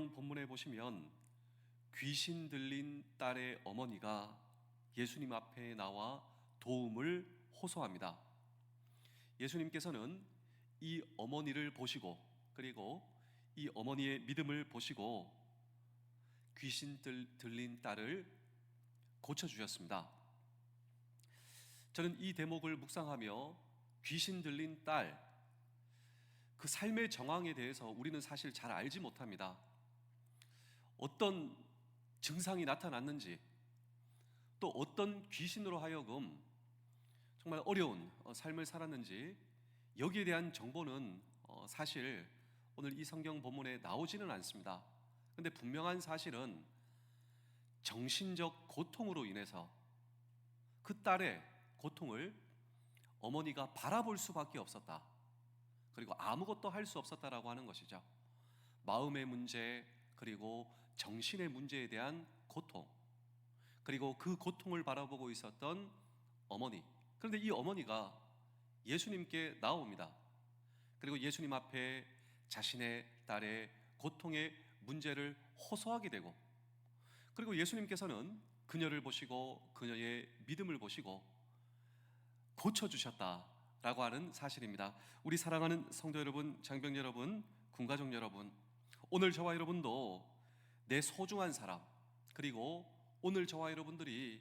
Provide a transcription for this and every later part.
성경 본문에 보시면 귀신 들린 딸의 어머니가 예수님 앞에 나와 도움을 호소합니다. 예수님께서는 이 어머니를 보시고, 그리고 이 어머니의 믿음을 보시고 귀신 들린 딸을 고쳐주셨습니다. 저는 이 대목을 묵상하며 귀신 들린 딸, 그 삶의 정황에 대해서 우리는 사실 잘 알지 못합니다. 어떤 증상이 나타났는지, 또 어떤 귀신으로 하여금 정말 어려운 삶을 살았는지, 여기에 대한 정보는 사실 오늘 이 성경 본문에 나오지는 않습니다. 그런데 분명한 사실은 정신적 고통으로 인해서 그 딸의 고통을 어머니가 바라볼 수밖에 없었다, 그리고 아무것도 할 수 없었다라고 하는 것이죠. 마음의 문제, 그리고 정신의 문제에 대한 고통, 그리고 그 고통을 바라보고 있었던 어머니. 그런데 이 어머니가 예수님께 나옵니다. 그리고 예수님 앞에 자신의 딸의 고통의 문제를 호소하게 되고, 그리고 예수님께서는 그녀를 보시고 그녀의 믿음을 보시고 고쳐주셨다라고 하는 사실입니다. 우리 사랑하는 성도 여러분, 장병 여러분, 군가족 여러분, 오늘 저와 여러분도 내 소중한 사람, 그리고 오늘 저와 여러분들이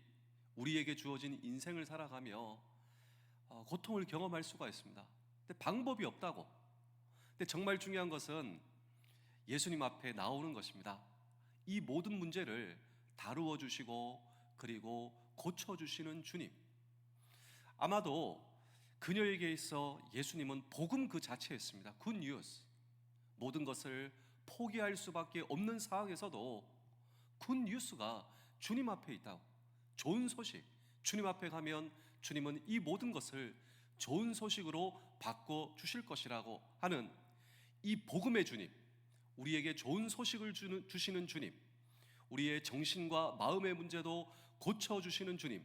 우리에게 주어진 인생을 살아가며 고통을 경험할 수가 있습니다. 근데 방법이 없다고. 근데 정말 중요한 것은 예수님 앞에 나오는 것입니다. 이 모든 문제를 다루어 주시고 그리고 고쳐 주시는 주님. 아마도 그녀에게 있어 예수님은 복음 그 자체였습니다. 굿 뉴스. 모든 것을 포기할 수밖에 없는 상황에서도 굿 뉴스가 주님 앞에 있다고. 좋은 소식. 주님 앞에 가면 주님은 이 모든 것을 좋은 소식으로 바꿔 주실 것이라고 하는 이 복음의 주님, 우리에게 좋은 소식을 주시는 주님, 우리의 정신과 마음의 문제도 고쳐주시는 주님,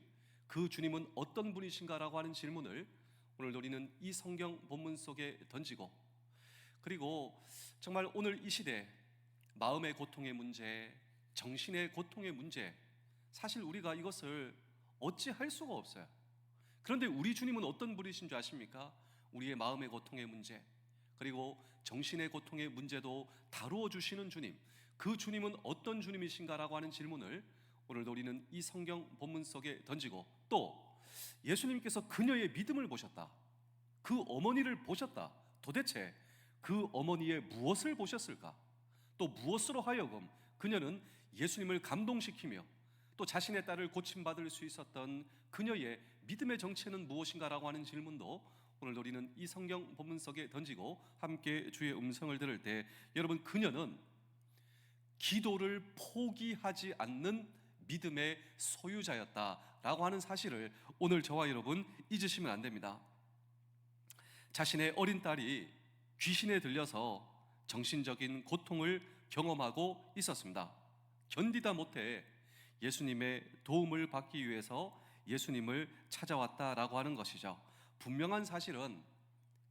그 주님은 어떤 분이신가라고 하는 질문을 오늘 우리는 이 성경 본문 속에 던지고, 그리고 정말 오늘 이 시대 마음의 고통의 문제, 정신의 고통의 문제, 사실 우리가 이것을 어찌할 수가 없어요. 그런데 우리 주님은 어떤 분이신 줄 아십니까? 우리의 마음의 고통의 문제, 그리고 정신의 고통의 문제도 다루어 주시는 주님, 그 주님은 어떤 주님이신가라고 하는 질문을 오늘도 우리는 이 성경 본문 속에 던지고, 또 예수님께서 그녀의 믿음을 보셨다, 그 어머니를 보셨다. 도대체 그 어머니의 무엇을 보셨을까? 또 무엇으로 하여금 그녀는 예수님을 감동시키며 또 자신의 딸을 고침받을 수 있었던 그녀의 믿음의 정체는 무엇인가라고 하는 질문도 오늘 우리는 이 성경 본문 속에 던지고 함께 주의 음성을 들을 때, 여러분, 그녀는 기도를 포기하지 않는 믿음의 소유자였다라고 하는 사실을 오늘 저와 여러분 잊으시면 안 됩니다. 자신의 어린 딸이 귀신에 들려서 정신적인 고통을 경험하고 있었습니다. 견디다 못해 예수님의 도움을 받기 위해서 예수님을 찾아왔다라고 하는 것이죠. 분명한 사실은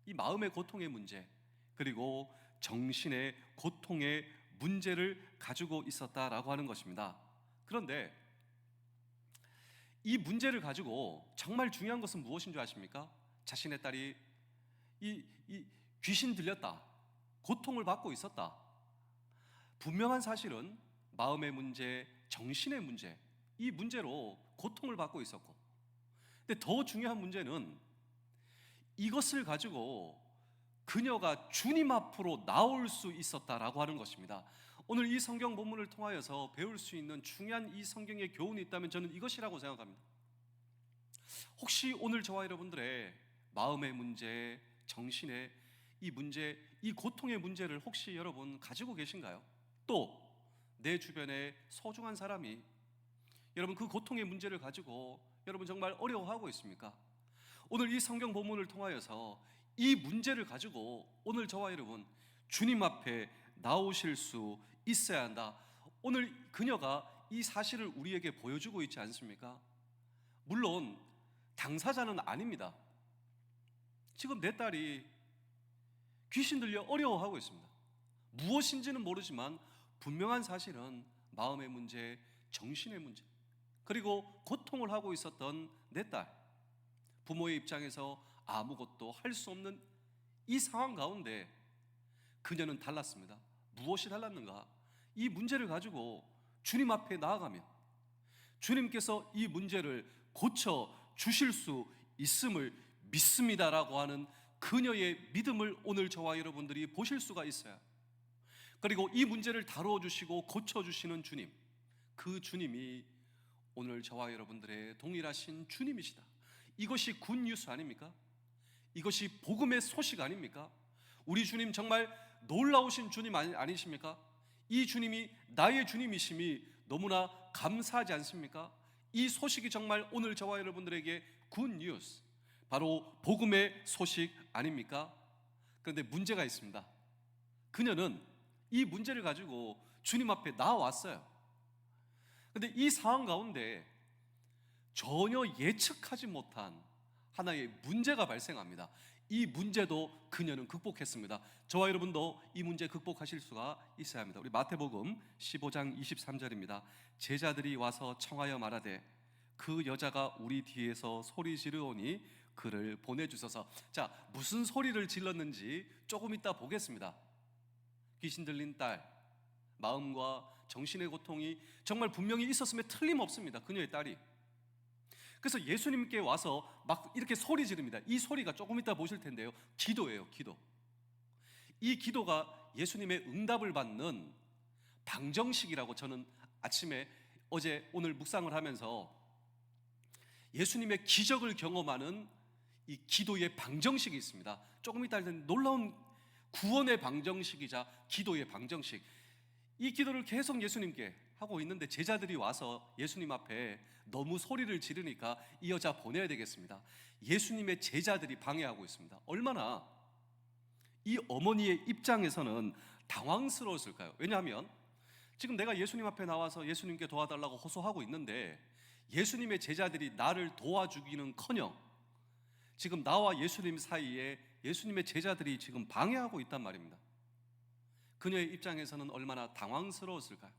이 마음의 고통의 문제, 그리고 정신의 고통의 문제를 가지고 있었다라고 하는 것입니다. 그런데 이 문제를 가지고 정말 중요한 것은 무엇인 줄 아십니까? 자신의 딸이 이 귀신 들렸다, 고통을 받고 있었다. 분명한 사실은 마음의 문제, 정신의 문제, 이 문제로 고통을 받고 있었고, 근데 더 중요한 문제는 이것을 가지고 그녀가 주님 앞으로 나올 수 있었다라고 하는 것입니다. 오늘 이 성경 본문을 통하여서 배울 수 있는 중요한 이 성경의 교훈이 있다면 저는 이것이라고 생각합니다. 혹시 오늘 저와 여러분들의 마음의 문제, 정신의 이 문제, 이 고통의 문제를 혹시 여러분 가지고 계신가요? 또 내 주변에 소중한 사람이 여러분 그 고통의 문제를 가지고 여러분 정말 어려워하고 있습니까? 오늘 이 성경 본문을 통하여서 이 문제를 가지고 오늘 저와 여러분 주님 앞에 나오실 수 있어야 한다. 오늘 그녀가 이 사실을 우리에게 보여주고 있지 않습니까? 물론 당사자는 아닙니다. 지금 내 딸이 귀신 들려 어려워하고 있습니다. 무엇인지는 모르지만 분명한 사실은 마음의 문제, 정신의 문제, 그리고 고통을 하고 있었던 내 딸, 부모의 입장에서 아무것도 할 수 없는 이 상황 가운데 그녀는 달랐습니다. 무엇이 달랐는가? 이 문제를 가지고 주님 앞에 나아가면 주님께서 이 문제를 고쳐 주실 수 있음을 믿습니다라고 하는 그녀의 믿음을 오늘 저와 여러분들이 보실 수가 있어요. 그리고 이 문제를 다루어 주시고 고쳐 주시는 주님, 그 주님이 오늘 저와 여러분들의 동일하신 주님이시다. 이것이 굿뉴스 아닙니까? 이것이 복음의 소식 아닙니까? 우리 주님 정말 놀라우신 주님 아니십니까? 이 주님이 나의 주님이심이 너무나 감사하지 않습니까? 이 소식이 정말 오늘 저와 여러분들에게 굿뉴스, 바로 복음의 소식 아닙니까? 그런데 문제가 있습니다. 그녀는 이 문제를 가지고 주님 앞에 나와왔어요. 그런데 이 상황 가운데 전혀 예측하지 못한 하나의 문제가 발생합니다. 이 문제도 그녀는 극복했습니다. 저와 여러분도 이 문제 극복하실 수가 있어야 합니다. 우리 마태복음 15장 23절입니다. 제자들이 와서 청하여 말하되 그 여자가 우리 뒤에서 소리 지르오니 그를 보내주소서. 자, 무슨 소리를 질렀는지 조금 이따 보겠습니다. 귀신 들린 딸, 마음과 정신의 고통이 정말 분명히 있었음에 틀림없습니다. 그녀의 딸이. 그래서 예수님께 와서 막 이렇게 소리 지릅니다. 이 소리가 조금 이따 보실 텐데요, 기도예요. 기도. 이 기도가 예수님의 응답을 받는 방정식이라고 저는 아침에 오늘 묵상을 하면서 예수님의 기적을 경험하는 이 기도의 방정식이 있습니다. 조금 이따 할 텐데 놀라운 구원의 방정식이자 기도의 방정식. 이 기도를 계속 예수님께 하고 있는데 제자들이 와서 예수님 앞에 너무 소리를 지르니까 이 여자 보내야 되겠습니다. 예수님의 제자들이 방해하고 있습니다. 얼마나 이 어머니의 입장에서는 당황스러웠을까요? 왜냐하면 지금 내가 예수님 앞에 나와서 예수님께 도와달라고 호소하고 있는데 예수님의 제자들이 나를 도와주기는커녕 지금 나와 예수님 사이에 예수님의 제자들이 지금 방해하고 있단 말입니다. 그녀의 입장에서는 얼마나 당황스러웠을까요?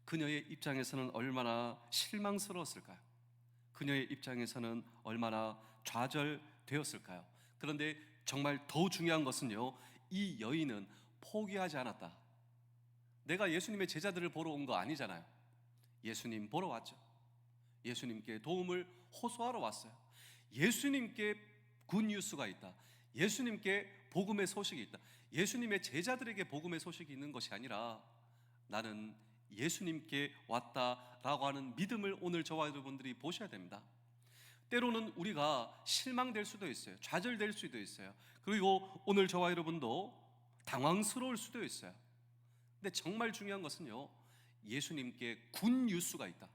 그녀의 입장에서는 얼마나 실망스러웠을까요? 그녀의 입장에서는 얼마나 좌절되었을까요? 그런데 정말 더 중요한 것은요, 이 여인은 포기하지 않았다. 내가 예수님의 제자들을 보러 온 거 아니잖아요. 예수님 보러 왔죠. 예수님께 도움을 호소하러 왔어요. 예수님께 굿뉴스가 있다. 예수님께 복음의 소식이 있다. 예수님의 제자들에게 복음의 소식이 있는 것이 아니라 나는 예수님께 왔다라고 하는 믿음을 오늘 저와 여러분들이 보셔야 됩니다. 때로는 우리가 실망될 수도 있어요. 좌절될 수도 있어요. 그리고 오늘 저와 여러분도 당황스러울 수도 있어요. 근데 정말 중요한 것은요, 예수님께 굿뉴스가 있다.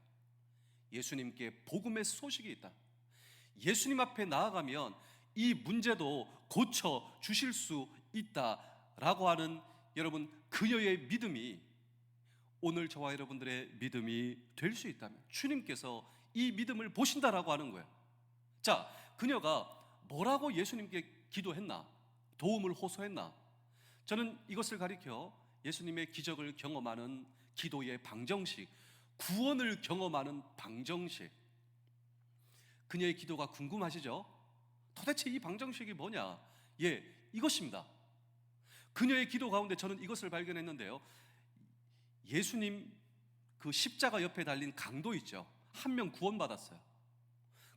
예수님께 복음의 소식이 있다. 예수님 앞에 나아가면 이 문제도 고쳐 주실 수 있다라고 하는 여러분 그녀의 믿음이 오늘 저와 여러분들의 믿음이 될 수 있다면 주님께서 이 믿음을 보신다라고 하는 거예요. 자, 그녀가 뭐라고 예수님께 기도했나? 도움을 호소했나? 저는 이것을 가리켜 예수님의 기적을 경험하는 기도의 방정식, 구원을 경험하는 방정식. 그녀의 기도가 궁금하시죠? 도대체 이 방정식이 뭐냐? 예, 이것입니다. 그녀의 기도 가운데 저는 이것을 발견했는데요, 예수님 그 십자가 옆에 달린 강도 있죠. 한 명 구원받았어요.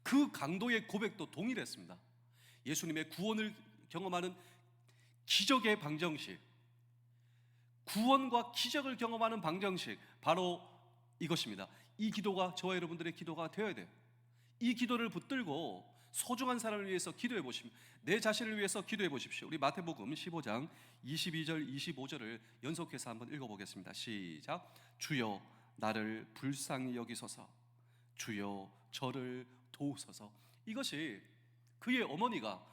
그 강도의 고백도 동일했습니다. 예수님의 구원을 경험하는 기적의 방정식, 구원과 기적을 경험하는 방정식, 바로 이것입니다. 이 기도가 저와 여러분들의 기도가 되어야 돼요. 이 기도를 붙들고 소중한 사람을 위해서 기도해 보십시오. 내 자신을 위해서 기도해 보십시오. 우리 마태복음 15장 22절 25절을 연속해서 한번 읽어보겠습니다. 시작. 주여 나를 불쌍히 여기소서. 주여 저를 도우소서. 이것이 그의 어머니가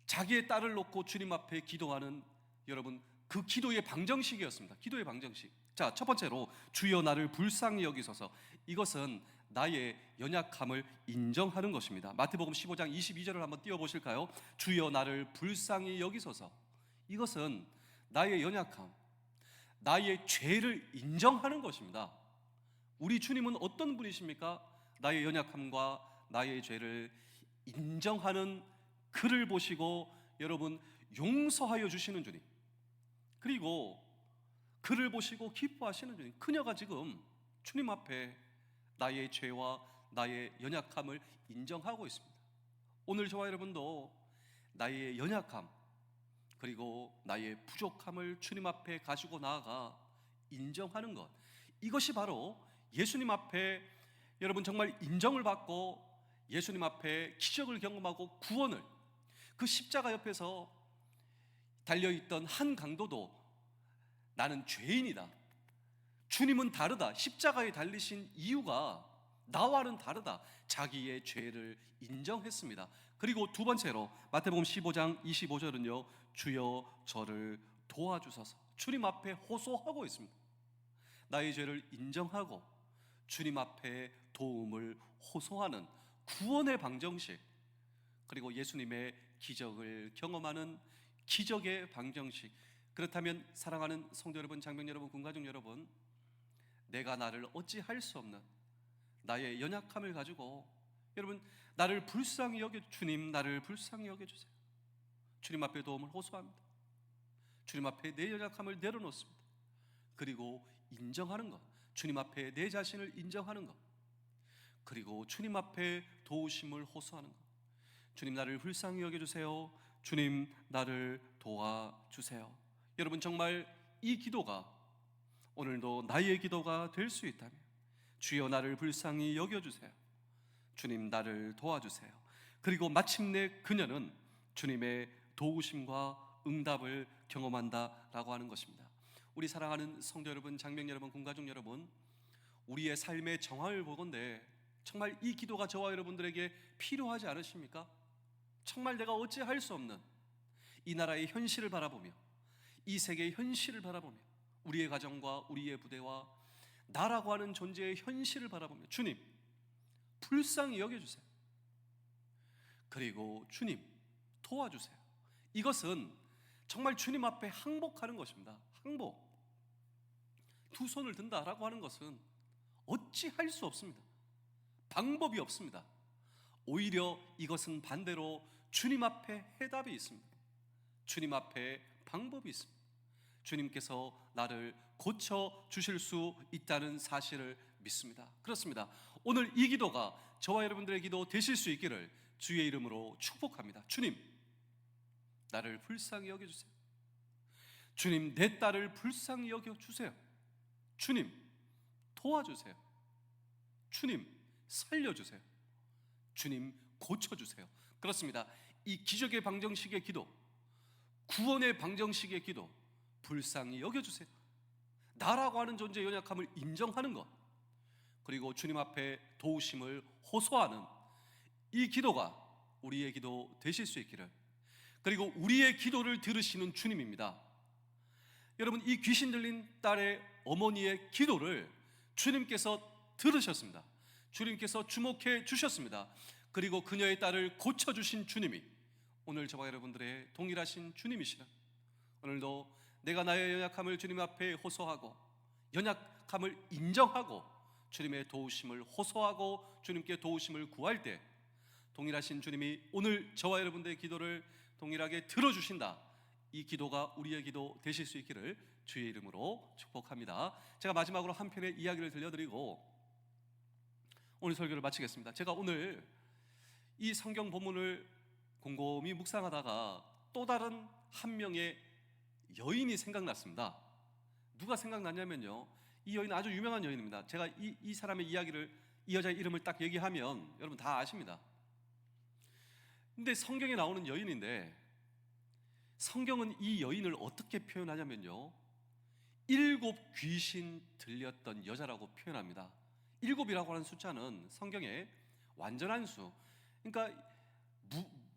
자기의 딸을 놓고 주님 앞에 기도하는 여러분 그 기도의 방정식이었습니다. 기도의 방정식. 자, 첫 번째로 주여 나를 불쌍히 여기소서. 이것은 나의 연약함을 인정하는 것입니다. 마태복음 15장 22절을 한번 띄워보실까요? 주여 나를 불쌍히 여기소서. 이것은 나의 연약함, 나의 죄를 인정하는 것입니다. 우리 주님은 어떤 분이십니까? 나의 연약함과 나의 죄를 인정하는 그를 보시고 여러분 용서하여 주시는 주님, 그리고 그를 보시고 기뻐하시는 주님, 그녀가 지금 주님 앞에 나의 죄와 나의 연약함을 인정하고 있습니다. 오늘 저와 여러분도 나의 연약함 그리고 나의 부족함을 주님 앞에 가지고 나아가 인정하는 것, 이것이 바로 예수님 앞에 여러분 정말 인정을 받고 예수님 앞에 기적을 경험하고 구원을, 그 십자가 옆에서 달려있던 한 강도도 나는 죄인이다, 주님은 다르다, 십자가에 달리신 이유가 나와는 다르다, 자기의 죄를 인정했습니다. 그리고 두 번째로 마태복음 15장 25절은요 주여 저를 도와주소서, 주님 앞에 호소하고 있습니다. 나의 죄를 인정하고 주님 앞에 도움을 호소하는 구원의 방정식, 그리고 예수님의 기적을 경험하는 기적의 방정식. 그렇다면 사랑하는 성도 여러분, 장병 여러분, 군가족 여러분, 내가 나를 어찌할 수 없는 나의 연약함을 가지고 여러분 나를 불쌍히 여겨, 주님 나를 불쌍히 여겨주세요. 주님 앞에 도움을 호소합니다. 주님 앞에 내 연약함을 내려놓습니다. 그리고 인정하는 것, 주님 앞에 내 자신을 인정하는 것, 그리고 주님 앞에 도우심을 호소하는 것. 주님 나를 불쌍히 여겨주세요. 주님 나를 도와주세요. 여러분 정말 이 기도가 오늘도 나의 기도가 될 수 있다면, 주여 나를 불쌍히 여겨주세요, 주님 나를 도와주세요. 그리고 마침내 그녀는 주님의 도우심과 응답을 경험한다라고 하는 것입니다. 우리 사랑하는 성도 여러분, 장병 여러분, 군가족 여러분, 우리의 삶의 정황을 보건대 정말 이 기도가 저와 여러분들에게 필요하지 않으십니까? 정말 내가 어찌할 수 없는 이 나라의 현실을 바라보며, 이 세계의 현실을 바라보며, 우리의 가정과 우리의 부대와 나라고 하는 존재의 현실을 바라보며 주님 불쌍히 여겨주세요. 그리고 주님 도와주세요. 이것은 정말 주님 앞에 항복하는 것입니다. 항복. 두 손을 든다라고 하는 것은 어찌할 수 없습니다. 방법이 없습니다. 오히려 이것은 반대로 주님 앞에 해답이 있습니다. 주님 앞에 방법이 있습니다. 주님께서 나를 고쳐 주실 수 있다는 사실을 믿습니다. 그렇습니다. 오늘 이 기도가 저와 여러분들의 기도 되실 수 있기를 주의 이름으로 축복합니다. 주님 나를 불쌍히 여겨주세요. 주님 내 딸을 불쌍히 여겨주세요. 주님 도와주세요. 주님 살려주세요. 주님 고쳐주세요. 그렇습니다. 이 기적의 방정식의 기도, 구원의 방정식의 기도, 불쌍히 여겨주세요. 나라고 하는 존재의 연약함을 인정하는 것, 그리고 주님 앞에 도우심을 호소하는 이 기도가 우리의 기도 되실 수 있기를, 그리고 우리의 기도를 들으시는 주님입니다. 여러분 이 귀신 들린 딸의 어머니의 기도를 주님께서 들으셨습니다. 주님께서 주목해 주셨습니다. 그리고 그녀의 딸을 고쳐주신 주님이 오늘 저와 여러분들의 동일하신 주님이시라. 오늘도 내가 나의 연약함을 주님 앞에 호소하고 연약함을 인정하고 주님의 도우심을 호소하고 주님께 도우심을 구할 때 동일하신 주님이 오늘 저와 여러분들의 기도를 동일하게 들어주신다. 이 기도가 우리의 기도 되실 수 있기를 주의 이름으로 축복합니다. 제가 마지막으로 한 편의 이야기를 들려드리고 오늘 설교를 마치겠습니다. 제가 오늘 이 성경 본문을 곰곰이 묵상하다가 또 다른 한 명의 여인이 생각났습니다. 누가 생각났냐면요, 이 여인은 아주 유명한 여인입니다. 제가 이 사람의 이야기를, 이 여자의 이름을 딱 얘기하면 여러분 다 아십니다. 근데 성경에 나오는 여인인데 성경은 이 여인을 어떻게 표현하냐면요, 7 귀신 들렸던 여자라고 표현합니다. 7이라고 하는 숫자는 성경의 완전한 수, 그러니까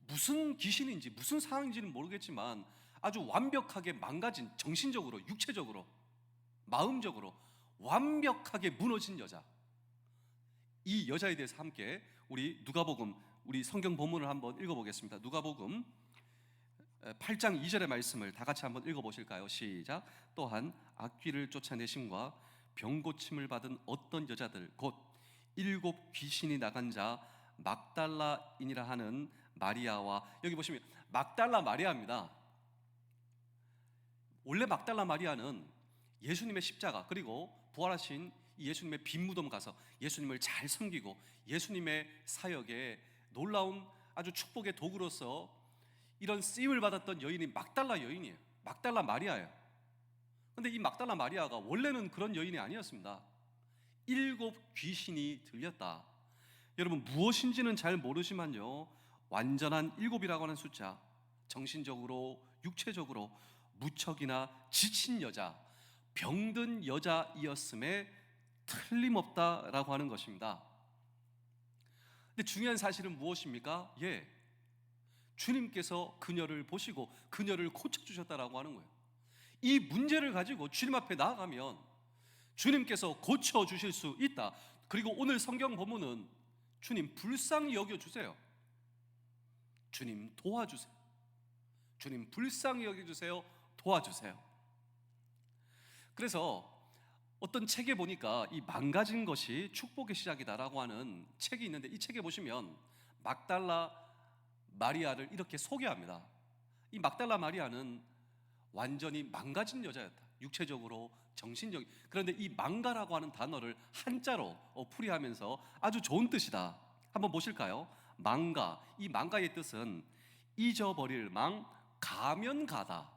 무슨 귀신인지 무슨 상황인지는 모르겠지만 아주 완벽하게 망가진, 정신적으로, 육체적으로, 마음적으로 완벽하게 무너진 여자, 이 여자에 대해서 함께 우리 누가복음, 우리 성경 본문을 한번 읽어보겠습니다. 누가복음 8장 2절의 말씀을 다 같이 한번 읽어보실까요? 시작. 또한 악귀를 쫓아내심과 병고침을 받은 어떤 여자들 곧 7 귀신이 나간 자 막달라인이라 하는 마리아와, 여기 보시면 막달라 마리아입니다. 원래 막달라 마리아는 예수님의 십자가 그리고 부활하신 예수님의 빈 무덤 가서 예수님을 잘 섬기고 예수님의 사역에 놀라운 아주 축복의 도구로서 이런 쓰임을 받았던 여인이 막달라 여인이에요. 막달라 마리아예요. 근데 이 막달라 마리아가 원래는 그런 여인이 아니었습니다. 7 귀신이 들렸다. 여러분, 무엇인지는 잘 모르지만요, 완전한 7이라고 하는 숫자, 정신적으로 육체적으로 무척이나 지친 여자, 병든 여자이었음에 틀림없다라고 하는 것입니다. 근데 중요한 사실은 무엇입니까? 주님께서 그녀를 보시고 그녀를 고쳐주셨다라고 하는 거예요. 이 문제를 가지고 주님 앞에 나아가면 주님께서 고쳐주실 수 있다. 그리고 오늘 성경 본문은 주님 불쌍히 여겨주세요, 주님 도와주세요, 주님 불쌍히 여겨주세요, 도와주세요. 그래서 어떤 책에 보니까 이 망가진 것이 축복의 시작이다라고 하는 책이 있는데, 이 책에 보시면 막달라 마리아를 이렇게 소개합니다. 이 막달라 마리아는 완전히 망가진 여자였다, 육체적으로 정신적인. 그런데 이 망가라고 하는 단어를 한자로 풀이하면서 아주 좋은 뜻이다. 한번 보실까요? 망가, 이 망가의 뜻은 잊어버릴 망, 가면가다.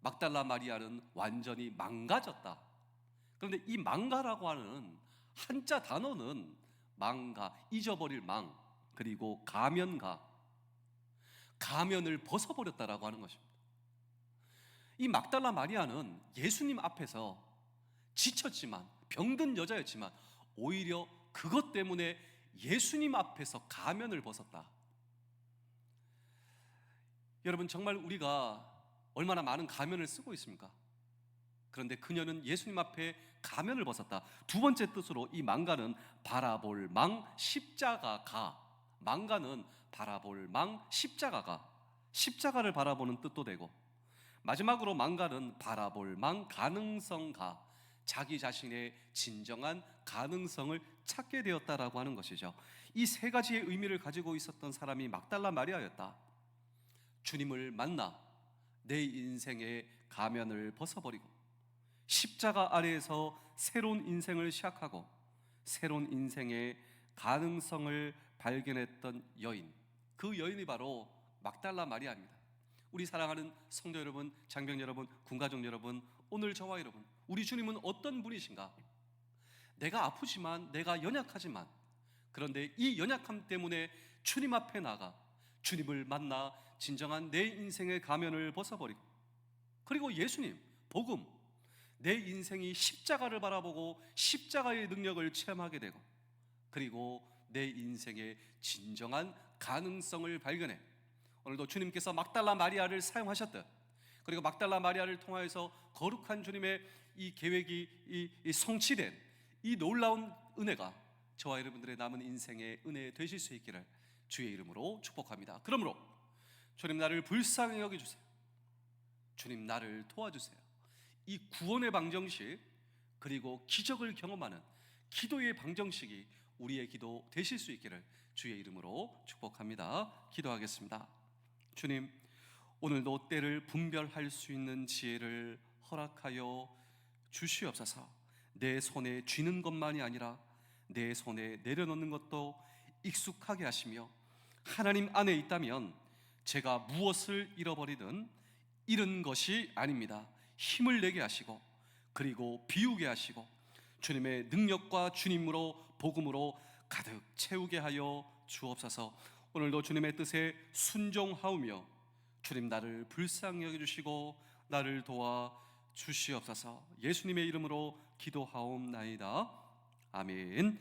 막달라 마리아는 완전히 망가졌다. 그런데 이 망가라고 하는 한자 단어는 망가, 잊어버릴 망, 그리고 가면가, 가면을 벗어버렸다라고 하는 것입니다. 이 막달라 마리아는 예수님 앞에서 지쳤지만, 병든 여자였지만 오히려 그것 때문에 예수님 앞에서 가면을 벗었다. 여러분, 정말 우리가 얼마나 많은 가면을 쓰고 있습니까? 그런데 그녀는 예수님 앞에 가면을 벗었다. 두 번째 뜻으로 이 망가는 바라볼 망, 십자가가. 망가는 바라볼 망, 십자가가, 십자가를 바라보는 뜻도 되고, 마지막으로 망가는 바라볼 망, 가능성가, 자기 자신의 진정한 가능성을 찾게 되었다라고 하는 것이죠. 이 세 가지의 의미를 가지고 있었던 사람이 막달라 마리아였다. 주님을 만나 내 인생의 가면을 벗어버리고 십자가 아래에서 새로운 인생을 시작하고 새로운 인생의 가능성을 발견했던 여인, 그 여인이 바로 막달라 마리아입니다. 우리 사랑하는 성도 여러분, 장병 여러분, 군가족 여러분, 오늘 저와 여러분, 우리 주님은 어떤 분이신가? 내가 아프지만, 내가 연약하지만, 그런데 이 연약함 때문에 주님 앞에 나가 주님을 만나 진정한 내 인생의 가면을 벗어버리고, 그리고 예수님, 복음, 내 인생이 십자가를 바라보고 십자가의 능력을 체험하게 되고, 그리고 내 인생의 진정한 가능성을 발견해 오늘도 주님께서 막달라 마리아를 사용하셨듯, 그리고 막달라 마리아를 통하여서 거룩한 주님의 이 계획이 성취된 이 놀라운 은혜가 저와 여러분들의 남은 인생의 은혜 되실 수 있기를 주의 이름으로 축복합니다. 그러므로 주님, 나를 불쌍히 여겨주세요, 주님 나를 도와주세요. 이 구원의 방정식, 그리고 기적을 경험하는 기도의 방정식이 우리의 기도 되실 수 있기를 주의 이름으로 축복합니다. 기도하겠습니다. 주님, 오늘도 때를 분별할 수 있는 지혜를 허락하여 주시옵소서. 내 손에 쥐는 것만이 아니라 내 손에 내려놓는 것도 익숙하게 하시며, 하나님 안에 있다면 제가 무엇을 잃어버리든 잃은 것이 아닙니다. 힘을 내게 하시고, 그리고 비우게 하시고, 주님의 능력과 주님으로 복음으로 가득 채우게 하여 주옵소서. 오늘도 주님의 뜻에 순종하오며 주님 나를 불쌍히 여겨주시고 나를 도와 주시옵소서. 예수님의 이름으로 기도하옵나이다. 아멘.